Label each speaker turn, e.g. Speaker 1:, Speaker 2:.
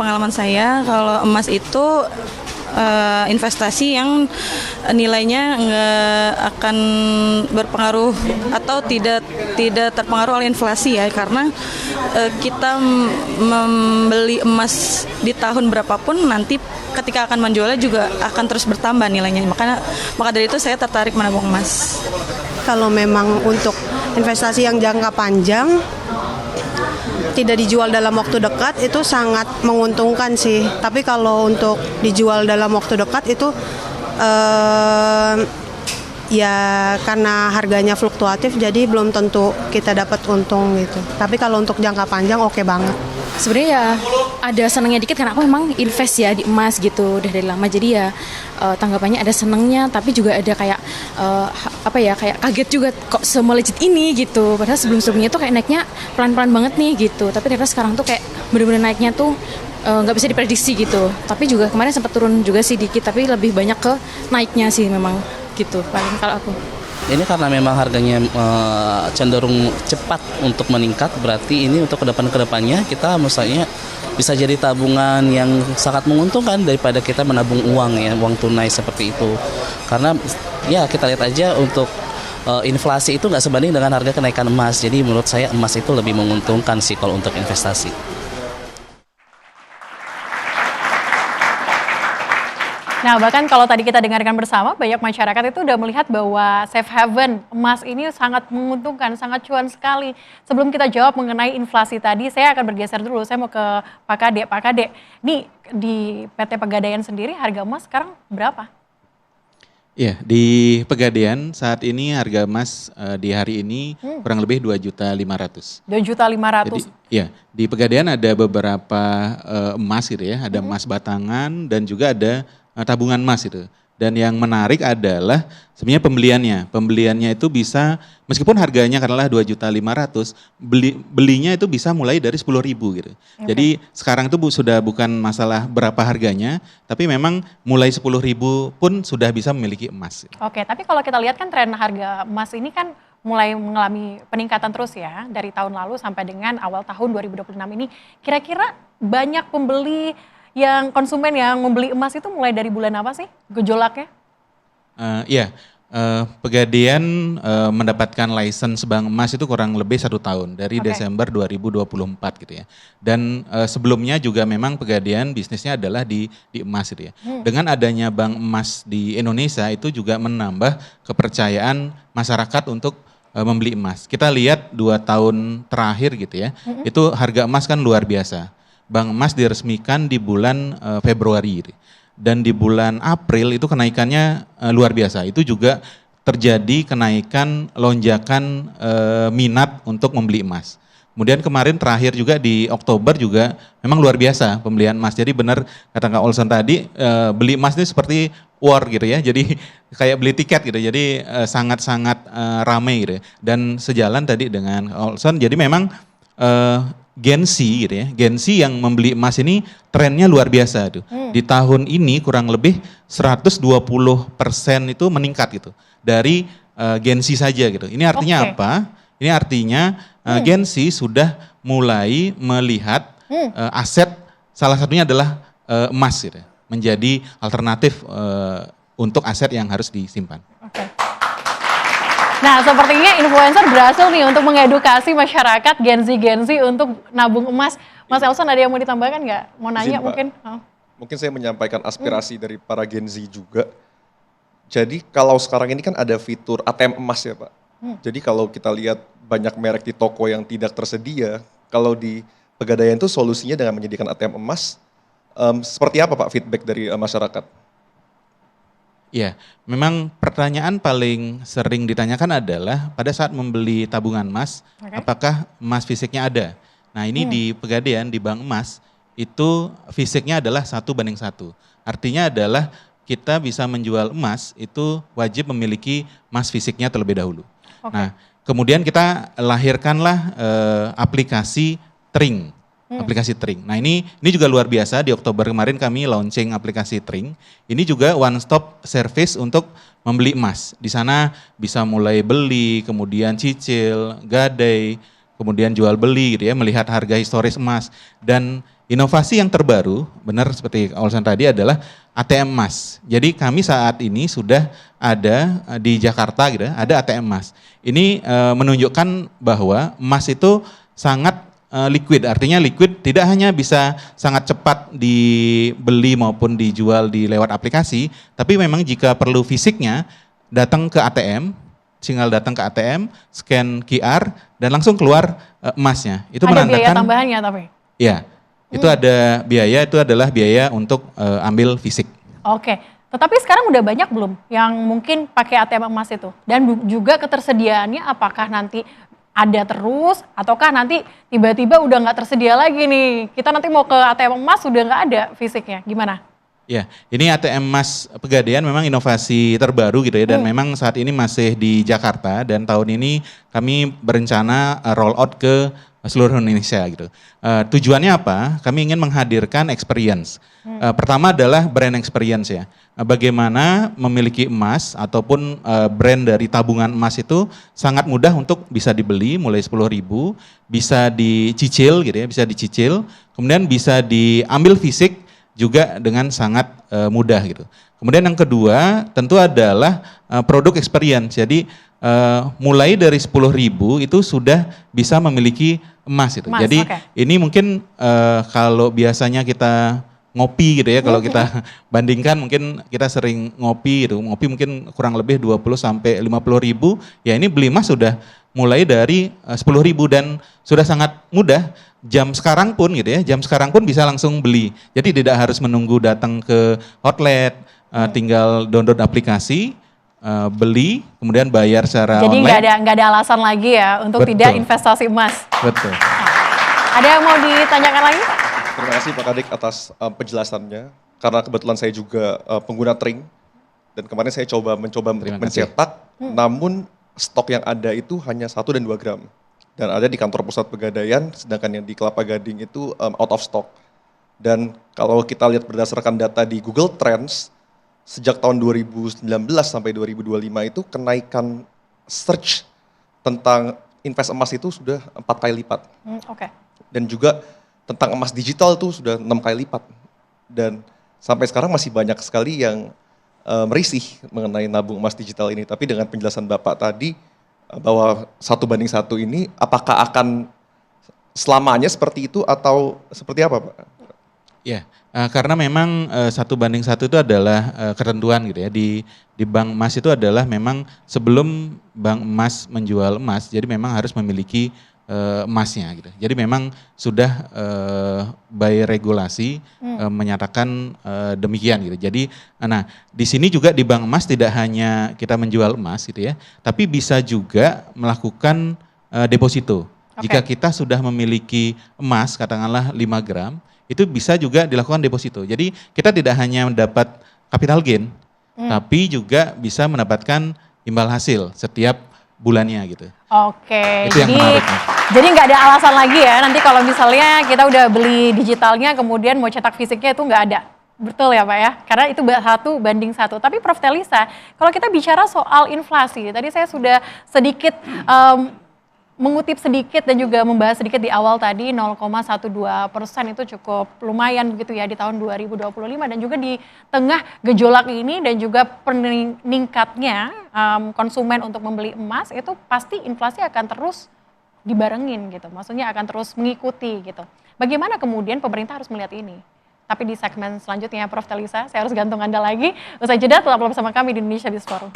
Speaker 1: pengalaman saya kalau emas itu investasi yang nilainya nggak akan berpengaruh atau tidak terpengaruh oleh inflasi ya, karena kita membeli emas di tahun berapapun nanti ketika akan menjualnya juga akan terus bertambah nilainya. Maka dari itu saya tertarik menabung emas.
Speaker 2: Kalau memang untuk investasi yang jangka panjang tidak dijual dalam waktu dekat itu sangat menguntungkan sih. Tapi kalau untuk dijual dalam waktu dekat itu ya karena harganya fluktuatif jadi belum tentu kita dapat untung gitu. Tapi kalau untuk jangka panjang oke banget.
Speaker 3: Sebenarnya ya ada senangnya dikit karena aku memang invest ya di emas gitu udah dari lama, jadi ya tanggapannya ada senangnya tapi juga ada kayak kayak kaget juga kok semelejit ini gitu, padahal sebelumnya tuh kayak naiknya pelan-pelan banget nih gitu, tapi ternyata sekarang tuh kayak bener-bener naiknya tuh nggak bisa diprediksi gitu. Tapi juga kemarin sempat turun juga sih dikit, tapi lebih banyak ke naiknya sih memang gitu paling kalau aku.
Speaker 4: Ini karena memang harganya cenderung cepat untuk meningkat, berarti ini untuk kedepannya kita misalnya bisa jadi tabungan yang sangat menguntungkan daripada kita menabung uang ya, uang tunai seperti itu. Karena ya kita lihat aja untuk inflasi itu nggak sebanding dengan harga kenaikan emas. Jadi menurut saya emas itu lebih menguntungkan sih kalau untuk investasi.
Speaker 5: Nah, bahkan kalau tadi kita dengarkan bersama, banyak masyarakat itu udah melihat bahwa safe haven emas ini sangat menguntungkan, sangat cuan sekali. Sebelum kita jawab mengenai inflasi tadi, saya akan bergeser dulu. Saya mau ke Pak Kade. Pak Kade, nih di PT Pegadaian sendiri harga emas sekarang berapa?
Speaker 6: Ya, di Pegadaian saat ini harga emas di hari ini kurang lebih 2.500.000.
Speaker 5: 2.500.000.
Speaker 6: Jadi, ya, di Pegadaian ada beberapa emas gitu ya, ada emas batangan dan juga ada tabungan emas itu. Dan yang menarik adalah sebenarnya pembeliannya itu bisa meskipun harganya katakanlah 2.500.000, belinya itu bisa mulai dari 10.000 gitu. Okay. Jadi sekarang itu sudah bukan masalah berapa harganya, tapi memang mulai 10.000 pun sudah bisa memiliki emas.
Speaker 5: Oke, tapi kalau kita lihat kan tren harga emas ini kan mulai mengalami peningkatan terus ya dari tahun lalu sampai dengan awal tahun 2026 ini. Kira-kira banyak pembeli yang konsumen yang membeli emas itu mulai dari bulan apa sih gejolaknya?
Speaker 6: Pegadaian mendapatkan license bank emas itu kurang lebih 1 tahun dari Desember 2024 gitu ya. Dan sebelumnya juga memang Pegadaian bisnisnya adalah di emas gitu ya. Dengan adanya bank emas di Indonesia itu juga menambah kepercayaan masyarakat untuk membeli emas. Kita lihat 2 tahun terakhir gitu ya, itu harga emas kan luar biasa. Bank emas diresmikan di bulan Februari dan di bulan April itu kenaikannya luar biasa. Itu juga terjadi kenaikan lonjakan minat untuk membeli emas. Kemudian kemarin terakhir juga di Oktober juga memang luar biasa pembelian emas. Jadi benar kata Kak Olson tadi, beli emas ini seperti war gitu ya. Jadi kayak beli tiket gitu. Jadi sangat-sangat ramai gitu ya. Dan sejalan tadi dengan Kak Olson, jadi memang Gen Z gitu ya, Gen Z yang membeli emas ini trennya luar biasa tuh. Di tahun ini kurang lebih 120% itu meningkat gitu dari Gen Z saja gitu. Ini artinya apa? Ini artinya Gen Z sudah mulai melihat aset salah satunya adalah emas gitu, menjadi alternatif untuk aset yang harus disimpan.
Speaker 5: Nah, sepertinya influencer berhasil nih untuk mengedukasi masyarakat Gen Z untuk nabung emas. Mas Elson ada yang mau ditambahkan nggak? Mau nanya mungkin?
Speaker 7: Mungkin saya menyampaikan aspirasi dari para Gen Z juga. Jadi kalau sekarang ini kan ada fitur ATM emas ya Pak. Jadi kalau kita lihat banyak merek di toko yang tidak tersedia, kalau di Pegadaian itu solusinya dengan menyediakan ATM emas, seperti apa Pak feedback dari masyarakat?
Speaker 6: Ya, memang pertanyaan paling sering ditanyakan adalah pada saat membeli tabungan emas, apakah emas fisiknya ada? Nah ini di Pegadaian, di bank emas, itu fisiknya adalah 1:1. Artinya adalah kita bisa menjual emas, itu wajib memiliki emas fisiknya terlebih dahulu. Nah kemudian kita lahirkanlah aplikasi Tring. Aplikasi Tring. Nah ini juga luar biasa, di Oktober kemarin kami launching aplikasi Tring. Ini juga one stop service untuk membeli emas. Di sana bisa mulai beli, kemudian cicil, gadai, kemudian jual beli gitu ya, melihat harga historis emas. Dan inovasi yang terbaru, benar seperti Olsen tadi, adalah ATM emas. Jadi kami saat ini sudah ada di Jakarta gitu ya, ada ATM emas. Ini menunjukkan bahwa emas itu sangat liquid, artinya liquid tidak hanya bisa sangat cepat dibeli maupun dijual di lewat aplikasi, tapi memang jika perlu fisiknya datang ke ATM, tinggal datang ke ATM, scan QR dan langsung keluar emasnya. Itu
Speaker 5: ada
Speaker 6: menandakan
Speaker 5: biaya tambahannya tapi?
Speaker 6: Ya, itu ada biaya, itu adalah biaya untuk ambil fisik.
Speaker 5: Oke, tetapi sekarang udah banyak belum yang mungkin pakai ATM emas itu? Dan juga ketersediaannya apakah nanti ada terus ataukah nanti tiba-tiba udah nggak tersedia lagi nih? Kita nanti mau ke ATM emas sudah nggak ada fisiknya, gimana?
Speaker 6: Ya, ini ATM emas Pegadaian memang inovasi terbaru gitu ya, dan memang saat ini masih di Jakarta, dan tahun ini kami berencana roll out ke seluruh Indonesia gitu. Tujuannya apa? Kami ingin menghadirkan experience. Pertama adalah brand experience ya. Bagaimana memiliki emas ataupun brand dari tabungan emas itu sangat mudah untuk bisa dibeli mulai 10.000, bisa dicicil gitu ya, bisa dicicil, kemudian bisa diambil fisik juga dengan sangat mudah gitu. Kemudian yang kedua tentu adalah produk experience. Jadi mulai dari 10.000 itu sudah bisa memiliki emas itu. Jadi ini mungkin kalau biasanya kita ngopi gitu ya, kalau kita bandingkan mungkin kita sering ngopi gitu. Ngopi mungkin kurang lebih 20 sampai 50.000, ya ini beli emas sudah mulai dari 10.000 dan sudah sangat mudah. Jam sekarang pun gitu ya, jam sekarang pun bisa langsung beli. Jadi tidak harus menunggu datang ke outlet, tinggal download aplikasi, beli, kemudian bayar secara
Speaker 5: jadi
Speaker 6: online.
Speaker 5: Jadi nggak ada alasan lagi ya untuk tidak investasi emas.
Speaker 6: Betul.
Speaker 5: Ada yang mau ditanyakan lagi?
Speaker 7: Terima kasih Pak Kadek atas penjelasannya. Karena kebetulan saya juga pengguna Tring dan kemarin saya mencoba mencetak, namun stok yang ada itu hanya 1 dan 2 gram. Dan ada di kantor pusat Pegadaian, sedangkan yang di Kelapa Gading itu out of stock. Dan kalau kita lihat berdasarkan data di Google Trends, sejak tahun 2019 sampai 2025 itu kenaikan search tentang invest emas itu sudah 4 kali lipat. Dan juga tentang emas digital itu sudah 6 kali lipat. Dan sampai sekarang masih banyak sekali yang merisih mengenai nabung emas digital ini. Tapi dengan penjelasan Bapak tadi, bahwa 1:1 ini apakah akan selamanya seperti itu atau seperti apa Pak?
Speaker 6: Ya, karena memang 1:1 itu adalah ketentuan gitu ya, di bank emas itu adalah memang sebelum bank emas menjual emas, jadi memang harus memiliki emasnya gitu. Jadi memang sudah by regulasi menyatakan demikian gitu. Jadi nah di sini juga di bank emas tidak hanya kita menjual emas gitu ya, tapi bisa juga melakukan deposito. Jika kita sudah memiliki emas katakanlah 5 gram, itu bisa juga dilakukan deposito. Jadi kita tidak hanya mendapat capital gain, tapi juga bisa mendapatkan imbal hasil setiap bulannya gitu.
Speaker 5: Oke,
Speaker 6: itu yang menarik.
Speaker 5: Jadi nggak ada alasan lagi ya, nanti kalau misalnya kita udah beli digitalnya, kemudian mau cetak fisiknya itu nggak ada. Betul ya Pak ya, karena itu 1:1. Tapi Prof. Telisa, kalau kita bicara soal inflasi, tadi saya sudah sedikit mengutip sedikit dan juga membahas sedikit di awal tadi 0,12% itu cukup lumayan begitu ya di tahun 2025, dan juga di tengah gejolak ini dan juga peningkatnya konsumen untuk membeli emas, itu pasti inflasi akan terus dibarengin gitu, maksudnya akan terus mengikuti gitu. Bagaimana kemudian pemerintah harus melihat ini? Tapi di segmen selanjutnya Prof. Telisa, saya harus gantung Anda lagi. Usai jeda tetaplah bersama kami di Indonesia Business Forum.